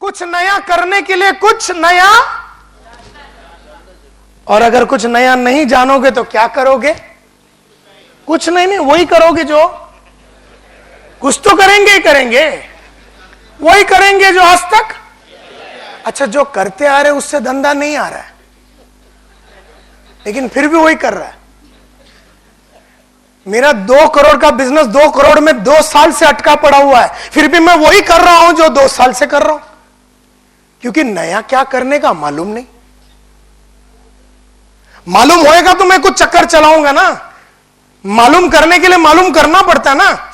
कुछ नया करने के लिए कुछ नया, और अगर कुछ नया नहीं जानोगे तो क्या करोगे? कुछ नहीं, वही करोगे जो, कुछ तो करेंगे ही करेंगे, वही करेंगे जो आज तक। अच्छा, जो करते आ रहे उससे धंधा नहीं आ रहा है, लेकिन फिर भी वही कर रहा है। मेरा 2 करोड़ का बिजनेस 2 करोड़ में 2 साल से अटका पड़ा हुआ है, फिर भी मैं वही कर रहा हूं जो 2 साल से कर रहा हूं, क्योंकि नया क्या करने का मालूम नहीं। मालूम होएगा तो मैं कुछ चक्कर चलाऊंगा ना, मालूम करने के लिए मालूम करना पड़ता है ना।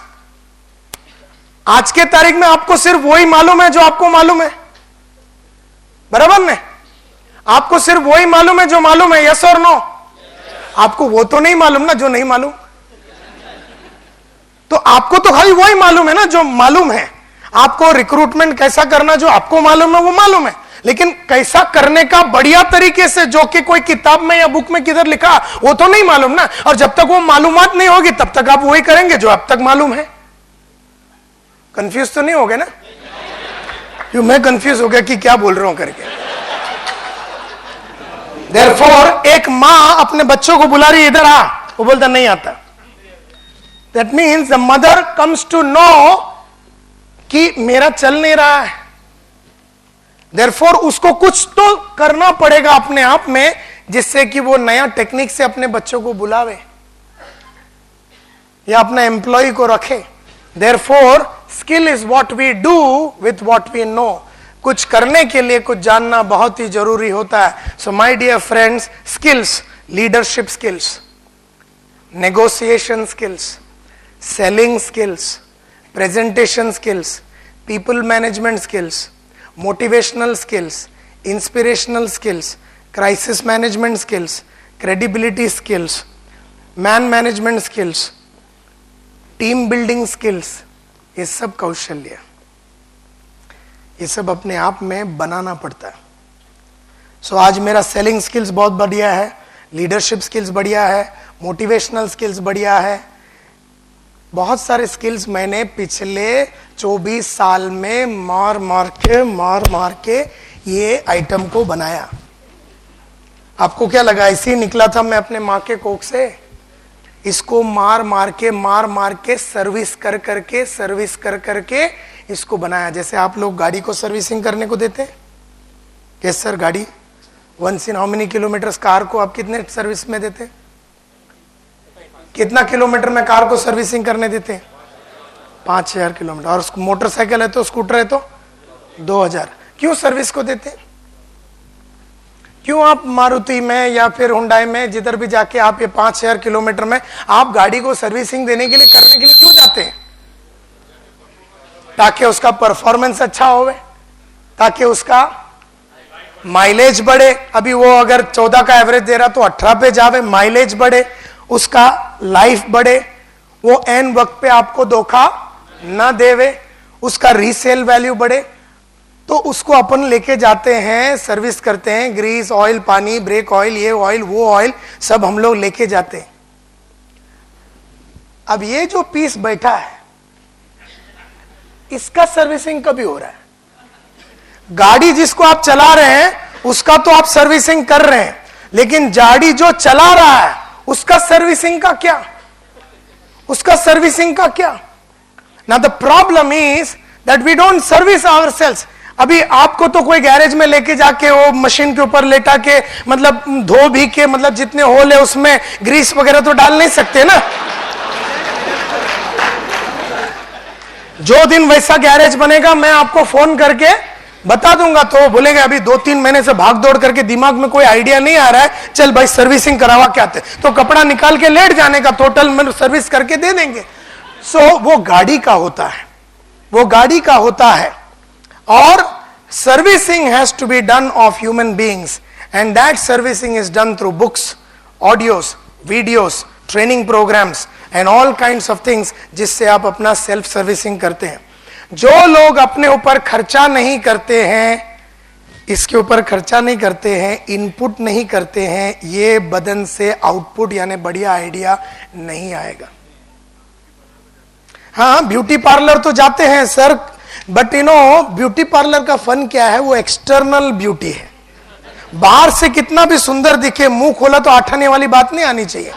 आज के तारीख में आपको सिर्फ वही मालूम है जो आपको मालूम है, बराबर ने? आपको सिर्फ वही मालूम है जो मालूम है, यस और नो? आपको वो तो नहीं मालूम ना जो नहीं मालूम, तो आपको तो खाली वही मालूम है ना जो मालूम है। आपको रिक्रूटमेंट कैसा करना जो आपको मालूम है वो मालूम है, लेकिन कैसा करने का बढ़िया तरीके से जो कि कोई किताब में या बुक में किधर लिखा वो तो नहीं मालूम ना। और जब तक वो मालूमात नहीं होगी तब तक आप वही करेंगे जो अब तक मालूम है। कंफ्यूज तो नहीं हो गए ना? क्यों मैं कंफ्यूज हो गया कि क्या बोल रहा हूं करके। Therefore, एक मां अपने बच्चों को बुला रही, इधर आ, वो बोलता नहीं आता। That means the mother comes to know कि मेरा चल नहीं रहा है, Therefore, उसको कुछ तो करना पड़ेगा अपने आप में जिससे कि वो नया टेक्निक से अपने बच्चों को बुलावे या अपने एम्प्लॉय को रखे। Therefore, skill is what we do with what we know. कुछ करने के लिए कुछ जानना बहुत ही जरूरी होता है। So my dear friends, skills, leadership skills, negotiation skills, selling skills, presentation skills, people management skills, motivational skills, inspirational skills, crisis management skills, credibility skills, man management skills, team building skills, ये सब कौशल्य, ये सब अपने आप में बनाना पड़ता है। सो आज मेरा सेलिंग स्किल्स बहुत बढ़िया है, लीडरशिप स्किल्स बढ़िया है, मोटिवेशनल स्किल्स बढ़िया है। बहुत सारे स्किल्स मैंने पिछले 24 साल में मार मार के ये आइटम को बनाया। आपको क्या लगा ऐसे ही निकला था मैं अपने माँ के कोख से? इसको मार मार के सर्विस कर करके इसको बनाया। जैसे आप लोग गाड़ी को सर्विसिंग करने को देते हैं, यस सर, गाड़ी once in how many kilometres, car को आप कितने सर्विस में देते हैं? कितना किलोमीटर में कार को सर्विसिंग करने देते हैं? 5000 किलोमीटर। और मोटरसाइकिल है तो, स्कूटर है तो 2000। क्यों सर्विस को देते हैं? क्यों आप मारुति में या फिर हुंडई में जिधर भी जाके आप ये 5000 किलोमीटर में आप गाड़ी को सर्विसिंग देने के लिए, करने के लिए क्यों जाते हैं? ताकि उसका परफॉर्मेंस अच्छा होवे, ताकि उसका माइलेज बढ़े। अभी वो अगर 14 का एवरेज दे रहा तो 18 पे जावे, माइलेज बढ़े, उसका लाइफ बढ़े, वो एन वक्त पे आपको धोखा ना देवे, उसका रीसेल वैल्यू बढ़े। तो उसको अपन लेके जाते हैं, सर्विस करते हैं, ग्रीस ऑयल, पानी, ब्रेक ऑयल, ये ऑयल, वो ऑयल, सब हम लोग लेके जाते हैं। अब ये जो पीस बैठा है इसका सर्विसिंग कभी हो रहा है? गाड़ी जिसको आप चला रहे हैं उसका तो आप सर्विसिंग कर रहे हैं, लेकिन गाड़ी जो चला रहा है उसका सर्विसिंग का क्या? उसका सर्विसिंग का क्या? Now the problem is that we don't service ourselves. अभी आपको तो कोई गैरेज में लेके जाके वो मशीन के ऊपर लेटा के मतलब धो भी के मतलब जितने होल है उसमें ग्रीस वगैरह तो डाल नहीं सकते ना। जो दिन वैसा गैरेज बनेगा मैं आपको फोन करके बता दूंगा, तो बोलेंगे अभी 2-3 महीने से भाग दौड़ करके दिमाग में कोई आइडिया नहीं आ रहा है, चल भाई सर्विसिंग करावा क्या थे, तो कपड़ा निकाल के लेट जाने का, टोटल में सर्विस करके दे देंगे। सो वो गाड़ी का होता है, वो गाड़ी का होता है। और servicing has to be done of human beings and that servicing is done through books, audios, videos, training programmes and all kinds of things, जिससे आप अपना सेल्फ सर्विसिंग करते हैं। जो लोग अपने ऊपर खर्चा नहीं करते हैं, इसके ऊपर खर्चा नहीं करते हैं, इनपुट नहीं करते हैं, ये बदन से आउटपुट यानी बढ़िया आइडिया नहीं आएगा। हाँ, ब्यूटी पार्लर तो जाते हैं sir, but you know beauty parlour का फन क्या है, वो एक्सटर्नल ब्यूटी है। बाहर से कितना भी सुंदर दिखे, मुंह खोला तो आठाने वाली बात नहीं आनी चाहिए।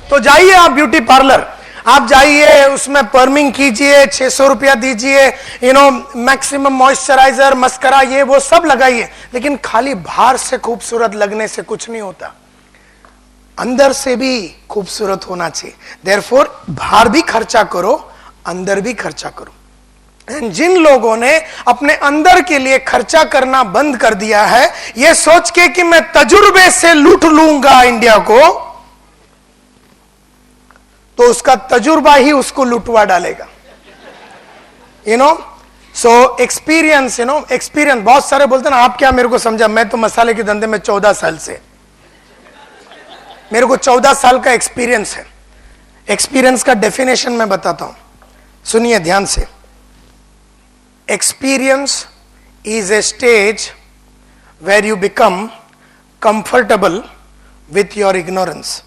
तो जाइए आप ब्यूटी पार्लर, आप जाइए, उसमें पर्मिंग कीजिए, 600 रुपया दीजिए, you know maximum moisturiser, mascara, ये वो सब लगाइए, लेकिन खाली बाहर से खूबसूरत लगने से कुछ नहीं होता, अंदर से भी खूबसूरत होना चाहिए। देयरफॉर बाहर भी खर्चा करो, अंदर भी खर्चा करो। एंड जिन लोगों ने अपने अंदर के लिए खर्चा करना बंद कर दिया है, ये सोच के कि मैं तजुर्बे से लूट लूंगा इंडिया को, तो उसका तजुर्बा ही उसको लुटवा डालेगा। You know so experience, you know experience. बहुत सारे बोलते ना आप क्या मेरे को समझा, मैं तो मसाले के धंधे में 14 साल से, मेरे को 14 साल का एक्सपीरियंस है। एक्सपीरियंस का डेफिनेशन मैं बताता हूं, सुनिए ध्यान से। Experience is a stage where you become comfortable with your ignorance.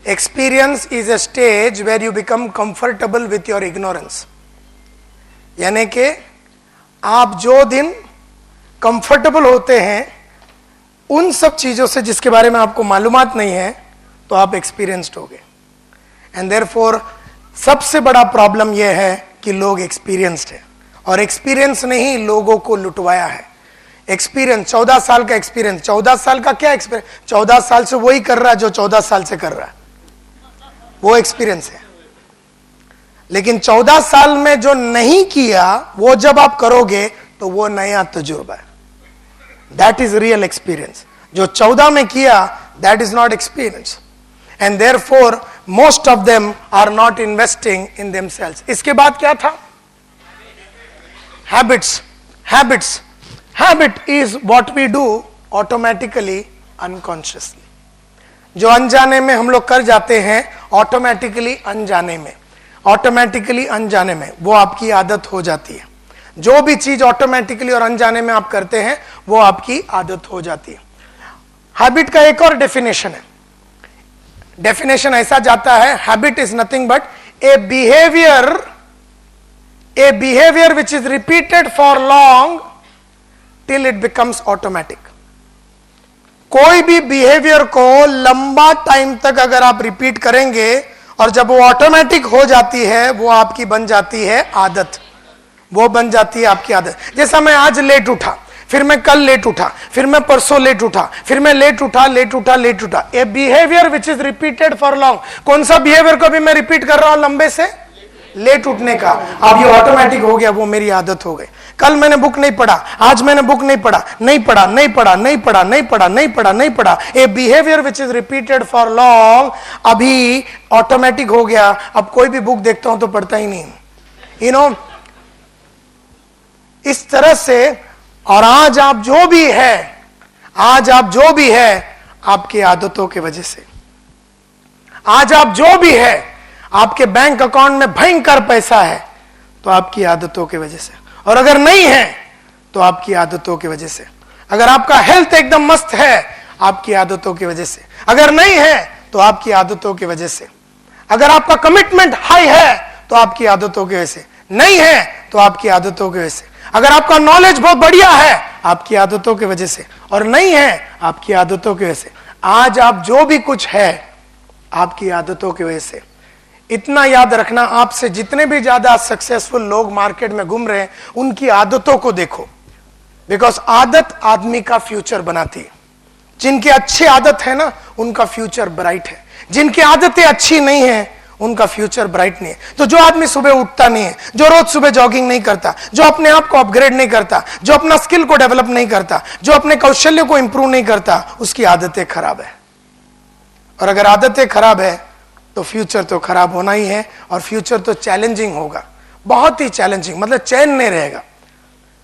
Experience is a stage where you become comfortable with your ignorance. यानी कि आप जो दिन कंफर्टेबल होते हैं उन सब चीजों से जिसके बारे में आपको मालूमात नहीं है, तो आप एक्सपीरियंस्ड हो गए। एंड देयरफॉर सबसे बड़ा प्रॉब्लम यह है कि लोग एक्सपीरियंस्ड है, और एक्सपीरियंस ने ही लोगों को लुटवाया है। एक्सपीरियंस, 14 साल का एक्सपीरियंस, 14 साल का क्या एक्सपीरियंस, 14 साल से वही कर रहा है जो 14 साल से कर रहा है, वो एक्सपीरियंस है। लेकिन 14 साल में जो नहीं किया, वो जब आप करोगे तो वो नया तजुर्बा है, दैट इज रियल एक्सपीरियंस। जो 14 में किया, that is not experience, and therefore most of them are not investing in themselves. इसके बाद क्या था? Habits. Habits, habit is what we do automatically, unconsciously. जो अनजाने में हम लोग कर जाते हैं, ऑटोमेटिकली अनजाने में, ऑटोमेटिकली अनजाने में वो आपकी आदत हो जाती है। जो भी चीज ऑटोमेटिकली और अनजाने में आप करते हैं, वो आपकी आदत हो जाती है। हैबिट का एक और डेफिनेशन है। डेफिनेशन ऐसा जाता है, habit is nothing but A behaviour which is repeated for long till it becomes automatic. कोई भी बिहेवियर को लंबा टाइम तक अगर आप रिपीट करेंगे और जब वो ऑटोमेटिक हो जाती है, वो आपकी बन जाती है आदत, वो बन जाती है आपकी आदत। जैसा मैं आज लेट उठा, फिर मैं कल लेट उठा, फिर मैं परसों लेट उठा, फिर मैं लेट उठा, लेट उठा, लेट उठा। A behaviour which is repeated for long. कौन सा बिहेवियर को भी मैं रिपीट कर रहा हूं लंबे से? लेट उठने का। अब ये ऑटोमेटिक हो गया, वो मेरी आदत हो गई। कल मैंने बुक नहीं पढ़ा, आज मैंने बुक नहीं पढ़ा, नहीं पढ़ा, नहीं पढ़ा, नहीं पढ़ा, नहीं पढ़ा, नहीं पढ़ा, नहीं पढ़ा। A behaviour which is repeated for long, अभी ऑटोमेटिक हो गया। अब कोई भी बुक देखता हूं तो पढ़ता ही नहीं, यू नो इस तरह से। और आज आप जो भी है, आज आप जो भी है, आपकी आदतों की वजह से। आज आप जो भी है, आपके बैंक अकाउंट में भयंकर पैसा है, तो आपकी आदतों की वजह से। और अगर नहीं है तो आपकी आदतों की वजह से। अगर आपका हेल्थ एकदम मस्त है, आपकी आदतों की वजह से। अगर नहीं है तो आपकी आदतों की वजह से। अगर आपका कमिटमेंट हाई है तो आपकी आदतों की वजह से। नहीं है तो आपकी आदतों की वजह से। अगर आपका नॉलेज बहुत बढ़िया है, आपकी आदतों की वजह से। और नहीं है, आपकी आदतों की वजह से। आज आप जो भी कुछ है, आपकी आदतों की वजह से। इतना याद रखना, आपसे जितने भी ज्यादा सक्सेसफुल लोग मार्केट में घूम रहे हैं, उनकी आदतों को देखो, बिकॉज आदत आदमी का फ्यूचर बनाती है। जिनकी अच्छी आदत है ना, उनका फ्यूचर ब्राइट है। जिनकी आदतें अच्छी नहीं है, उनका फ्यूचर ब्राइट नहीं है। तो जो आदमी सुबह उठता नहीं है, जो रोज सुबह जॉगिंग नहीं करता, जो अपने आप को अपग्रेड नहीं करता, जो अपना स्किल को डेवलप नहीं करता, जो अपने कौशल्य को इंप्रूव नहीं करता, उसकी आदतें खराब है। और अगर आदतें खराब है तो फ्यूचर तो खराब होना ही है। और फ्यूचर तो चैलेंजिंग होगा, बहुत ही चैलेंजिंग। मतलब चैन नहीं रहेगा,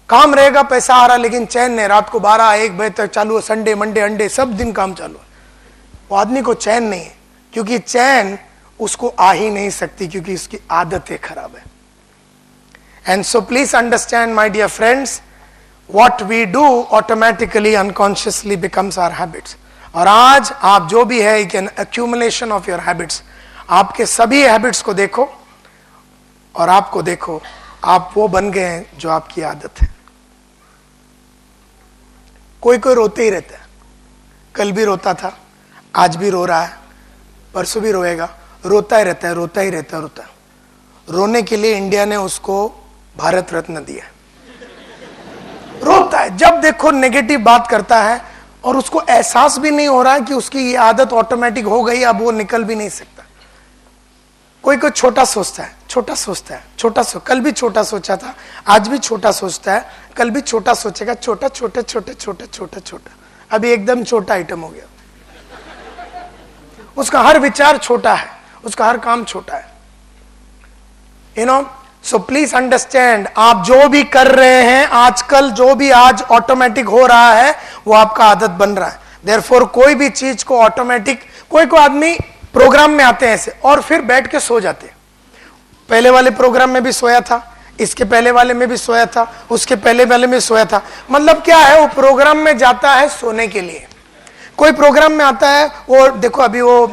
काम रहेगा, पैसा आ रहा, लेकिन चैन नहीं। रात को 12-1 बजे तक चालू है, संडे मंडे अंडे सब दिन काम चालू है। वो आदमी को चैन नहीं है, क्योंकि चैन उसको आ ही नहीं सकती, क्योंकि उसकी आदतें खराब है। And so please understand my dear friends, what we do automatically unconsciously becomes our habits. और आज आप जो भी है, एक accumulation of your habits. आपके सभी हैबिट्स को देखो और आपको देखो, आप वो बन गए हैं जो आपकी आदत है. कोई कोई रोते ही रहता है. कल भी रोता था, आज भी रो रहा है, परसों भी रोएगा. रोता ही रहता है, रोता ही रहता है, रोता है. रोने के लिए इंडिया ने उसको भारत रत्न दिया. रोता है, जब देखो नेगेटिव बात करता है और उसको एहसास भी नहीं हो रहा है कि उसकी ये आदत ऑटोमेटिक हो गई, अब वो निकल भी नहीं सकता. कोई कोई छोटा सोचता है, छोटा सोचता है, कल भी छोटा सोचा था, आज भी छोटा सोचता है, कल भी छोटा सोचेगा, छोटा छोटा छोटा छोटा छोटा छोटा, अभी एकदम छोटा आइटम हो गया. उसका हर विचार छोटा है, उसका हर काम छोटा है. You know, so please understand, आप जो भी कर रहे हैं आजकल, जो भी आज ऑटोमेटिक हो रहा है, वो आपका आदत बन रहा है. देयरफॉर कोई भी चीज को ऑटोमेटिक, कोई आदमी प्रोग्राम में आते हैं ऐसे और फिर बैठ के सो जाते हैं. पहले वाले प्रोग्राम में भी सोया था, इसके पहले वाले में भी सोया था, उसके पहले वाले में सोया था. मतलब क्या है, वो प्रोग्राम में जाता है सोने के लिए. कोई प्रोग्राम में आता है, वो देखो अभी वो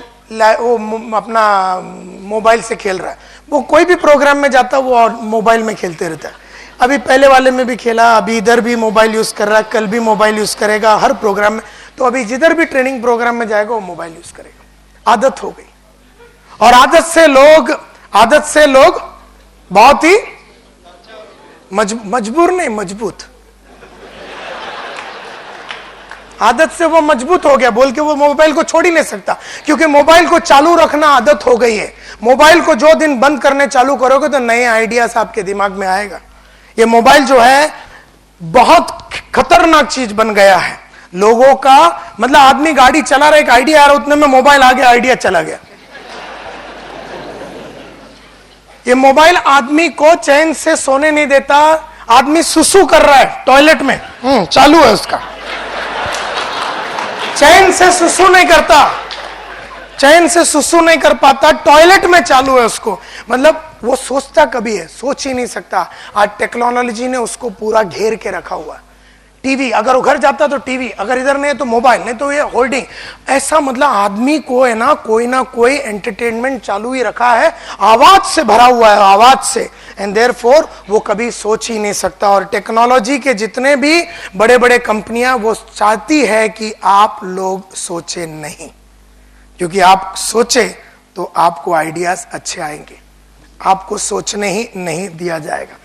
अपना मोबाइल से खेल रहा है. वो कोई भी प्रोग्राम में जाता है वो मोबाइल में खेलते रहता है. अभी पहले वाले में भी खेला, अभी इधर भी मोबाइल यूज कर रहा है, कल भी मोबाइल यूज करेगा हर प्रोग्राम में. तो अभी जिधर भी ट्रेनिंग प्रोग्राम में जाएगा वो मोबाइल यूज करेगा. आदत हो गई. और आदत से लोग बहुत ही मजबूर नहीं, मजबूत. आदत से वो मजबूत हो गया, बोल के वो मोबाइल को छोड़ ही नहीं सकता, क्योंकि मोबाइल को चालू रखना आदत हो गई है. मोबाइल को जो दिन बंद करने चालू करोगे तो नए आइडियाज आपके दिमाग में आएगा. ये मोबाइल जो है बहुत खतरनाक चीज बन गया है लोगों का. मतलब आदमी गाड़ी चला रहा है, एक आइडिया आ रहा है, उतने में मोबाइल आ गया, आइडिया चला गया. ये मोबाइल आदमी को चैन से सोने नहीं देता. आदमी सुसु कर रहा है टॉयलेट में, चालू है उसका, चैन से सुसु नहीं करता, चैन से सुसु नहीं कर पाता, टॉयलेट में चालू है उसको. मतलब वो सोचता कभी है, सोच ही नहीं सकता. आज टेक्नोलॉजी ने उसको पूरा घेर के रखा हुआ. टीवी, अगर वो घर जाता तो टीवी, अगर इधर नहीं है तो मोबाइल, नहीं तो ये होल्डिंग. ऐसा मतलब आदमी को है ना कोई एंटरटेनमेंट चालू ही रखा है, आवाज से भरा हुआ है, आवाज से. एंड देयरफॉर वो कभी सोच ही नहीं सकता. और टेक्नोलॉजी के जितने भी बड़े बड़े कंपनियां वो चाहती है कि आप लोग सोचे नहीं, क्योंकि आप सोचे तो आपको आइडियाज अच्छे आएंगे. आपको सोचने ही नहीं दिया जाएगा.